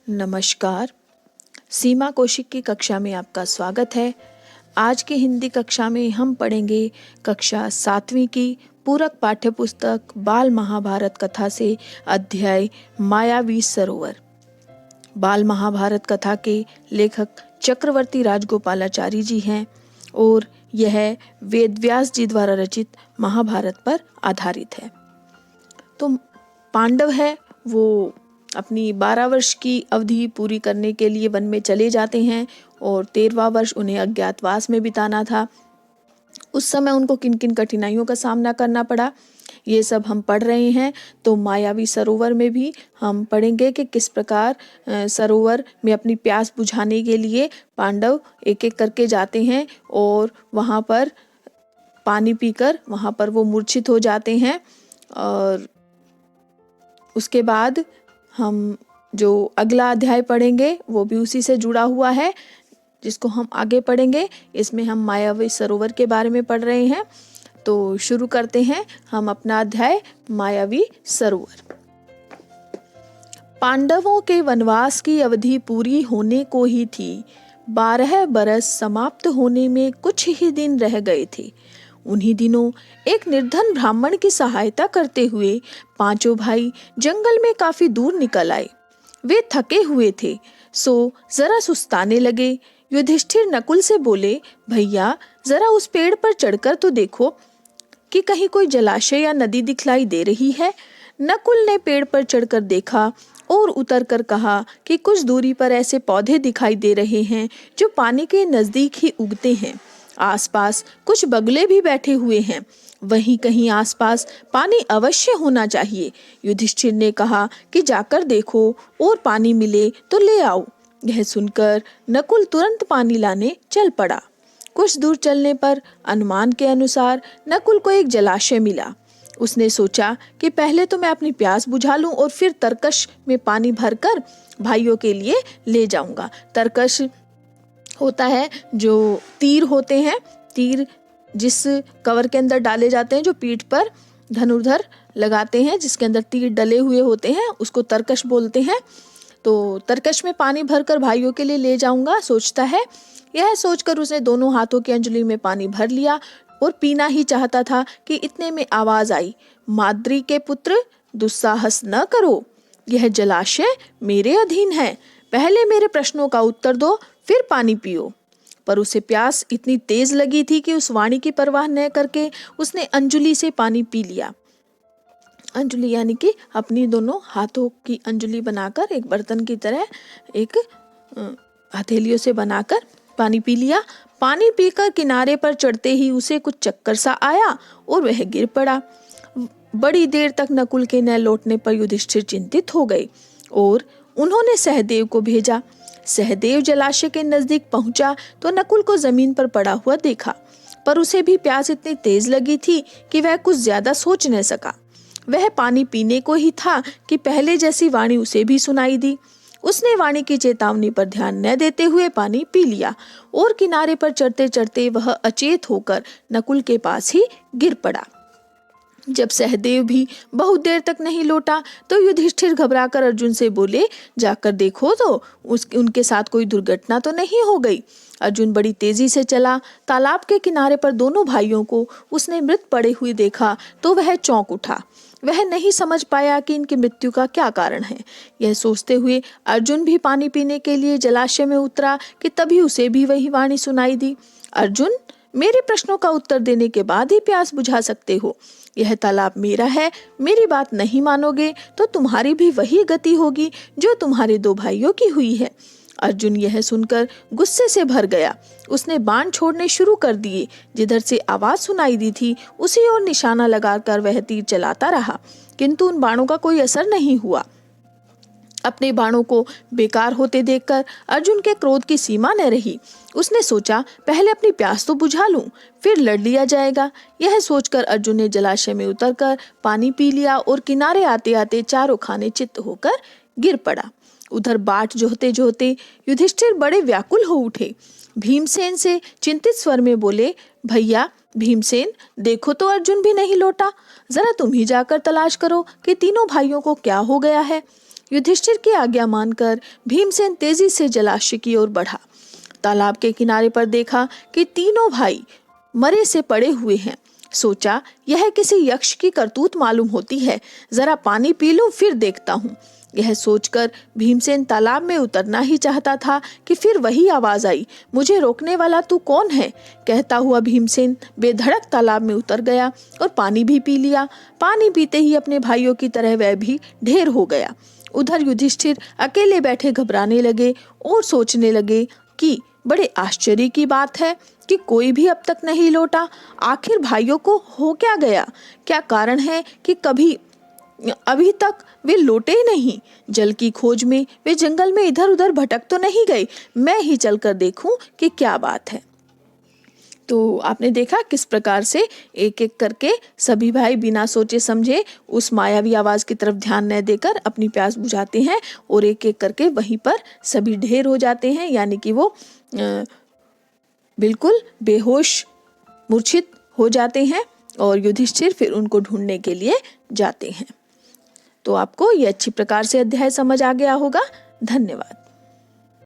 नमस्कार। सीमा कौशिक की कक्षा में आपका स्वागत है। आज की हिंदी कक्षा में हम पढ़ेंगे कक्षा 7वीं की पूरक पाठ्य पुस्तक बाल महाभारत कथा से अध्याय मायावी सरोवर। बाल महाभारत कथा के लेखक चक्रवर्ती राजगोपालाचारी जी हैं और यह वेदव्यास जी द्वारा रचित महाभारत पर आधारित है। तो पांडव है वो अपनी 12 वर्ष की अवधि पूरी करने के लिए वन में चले जाते हैं और 13वां वर्ष उन्हें अज्ञातवास में बिताना था। उस समय उनको किन किन कठिनाइयों का सामना करना पड़ा, ये सब हम पढ़ रहे हैं। तो मायावी सरोवर में भी हम पढ़ेंगे कि किस प्रकार सरोवर में अपनी प्यास बुझाने के लिए पांडव एक एक करके जाते हैं और वहाँ पर पानी पीकर वहाँ पर वो मूर्छित हो जाते हैं। और उसके बाद हम जो अगला अध्याय पढ़ेंगे वो भी उसी से जुड़ा हुआ है, जिसको हम आगे पढ़ेंगे। इसमें हम मायावी सरोवर के बारे में पढ़ रहे हैं। तो शुरू करते हैं हम अपना अध्याय मायावी सरोवर। पांडवों के वनवास की अवधि पूरी होने को ही थी। 12 बरस समाप्त होने में कुछ ही दिन रह गए थे। उन्हीं दिनों एक निर्धन ब्राह्मण की सहायता करते हुए पांचों भाई जंगल में काफी दूर निकल आए। वे थके हुए थे, सो जरा सुस्ताने लगे। युधिष्ठिर नकुल से बोले, भैया जरा उस पेड़ पर चढ़कर तो देखो कि कहीं कोई जलाशय या नदी दिखलाई दे रही है। नकुल ने पेड़ पर चढ़कर देखा और उतरकर कहा कि कुछ दूरी पर ऐसे पौधे दिखाई दे रहे हैं जो पानी के नजदीक ही उगते हैं। आसपास कुछ बगुले भी बैठे हुए हैं, वहीं कहीं आसपास पानी अवश्य होना चाहिए। युधिष्ठिर ने कहा कि जाकर देखो और पानी मिले तो ले आओ। यह सुनकर नकुल तुरंत पानी लाने चल पड़ा। कुछ दूर चलने पर अनुमान के अनुसार नकुल को एक जलाशय मिला। उसने सोचा कि पहले तो मैं अपनी प्यास बुझा लूं और फिर तरकश में पानी भरकर भाइयों के लिए ले जाऊंगा। तरकश होता है जो तीर होते हैं, तीर जिस कवर के अंदर डाले जाते हैं, जो पीठ पर धनुर्धर लगाते हैं, जिसके अंदर तीर डले हुए होते हैं, उसको तरकश बोलते हैं। तो तरकश में पानी भरकर भाइयों के लिए ले जाऊंगा सोचता है। यह सोचकर उसने दोनों हाथों की अंजलि में पानी भर लिया और पीना ही चाहता था कि इतने में आवाज आई, माद्री के पुत्र दुस्साहस न करो, यह जलाशय मेरे अधीन है। पहले मेरे प्रश्नों का उत्तर दो, फिर पानी पियो। पर उसे प्यास इतनी तेज लगी थी कि उस वाणी की परवाह न करके उसने अंजलि से पानी पी लिया। अंजलि यानी कि अपनी दोनों हाथों की अंजलि बनाकर एक बर्तन की तरह एक हथेलियों से बनाकर पानी पी लिया। पानी पीकर किनारे पर चढ़ते ही उसे कुछ चक्कर सा आया और वह गिर पड़ा। बड़ी देर तक नकुल के न लौटने पर युधिष्ठिर चिंतित हो गए और उन्होंने सहदेव को भेजा। सहदेव जलाशय के नजदीक पहुंचा तो नकुल को जमीन पर पड़ा हुआ देखा, पर उसे भी प्यास इतनी तेज लगी थी कि वह कुछ ज्यादा सोच न सका। वह पानी पीने को ही था कि पहले जैसी वाणी उसे भी सुनाई दी। उसने वाणी की चेतावनी पर ध्यान न देते हुए पानी पी लिया और किनारे पर चढ़ते चढ़ते वह अचेत होकर नकुल के पास ही गिर पड़ा। जब सहदेव भी बहुत देर तक नहीं लौटा तो युधिष्ठिर घबराकर अर्जुन से बोले, जाकर देखो तो उनके साथ कोई दुर्घटना तो नहीं हो गई। अर्जुन बड़ी तेजी से चला। तालाब के किनारे पर दोनों भाइयों को उसने मृत पड़े हुए देखा तो वह चौंक उठा। वह नहीं समझ पाया कि इनकी मृत्यु का क्या कारण है। यह सोचते हुए अर्जुन भी पानी पीने के लिए जलाशय में उतरा कि तभी उसे भी वही वाणी सुनाई दी, अर्जुन मेरे प्रश्नों का उत्तर देने के बाद ही प्यास बुझा सकते हो। यह तालाब मेरा है, मेरी बात नहीं मानोगे तो तुम्हारी भी वही गति होगी जो तुम्हारे दो भाइयों की हुई है। अर्जुन यह सुनकर गुस्से से भर गया। उसने बाण छोड़ने शुरू कर दिए। जिधर से आवाज सुनाई दी थी उसी ओर निशाना लगाकर वह तीर चलाता रहा, किंतु उन बाणों का कोई असर नहीं हुआ। अपने बाणों को बेकार होते देखकर अर्जुन के क्रोध की सीमा न रही। उसने सोचा, पहले अपनी प्यास तो बुझा लूं, फिर लड़ लिया जाएगा। यह सोचकर अर्जुन ने जलाशय में उतरकर पानी पी लिया और किनारे आते आते चारों खाने चित्त होकर गिर पड़ा। उधर बाट जोहते जोहते युधिष्ठिर बड़े व्याकुल हो उठे। भीमसेन से चिंतित स्वर में बोले, भैया भीमसेन देखो तो अर्जुन भी नहीं लौटा, जरा तुम ही जाकर तलाश करो कि तीनों भाइयों को क्या हो गया है। युधिष्ठिर की आज्ञा मानकर भीमसेन तेजी से जलाशय की ओर बढ़ा। तालाब के किनारे पर देखा कि तीनों भाई मरे से पड़े हुए हैं। सोचा यह किसी यक्ष की करतूत मालूम होती है, जरा पानी पी लूं फिर देखता हूँ। यह सोचकर भीमसेन तालाब में उतरना ही चाहता था कि फिर वही आवाज आई, मुझे रोकने वाला तू कौन है? कहता हुआ भीमसेन बेधड़क तालाब में उतर गया और पानी भी पी लिया। पानी पीते ही अपने भाइयों की तरह वह भी ढेर हो गया। उधर युधिष्ठिर अकेले बैठे घबराने लगे और सोचने लगे कि बड़े आश्चर्य की बात है कि कोई भी अब तक नहीं लौटा। आखिर भाइयों को हो क्या गया? क्या कारण है कि अभी तक वे लौटे ही नहीं? जल की खोज में वे जंगल में इधर उधर भटक तो नहीं गए? मैं ही चलकर देखूं कि क्या बात है। तो आपने देखा किस प्रकार से एक एक करके सभी भाई बिना सोचे समझे उस मायावी आवाज की तरफ ध्यान न देकर अपनी प्यास बुझाते हैं और एक एक करके वहीं पर सभी ढेर हो जाते हैं, यानी कि वो बिल्कुल बेहोश मूर्छित हो जाते हैं और युधिष्ठिर फिर उनको ढूंढने के लिए जाते हैं। तो आपको ये अच्छी प्रकार से अध्याय समझ आ गया होगा। धन्यवाद।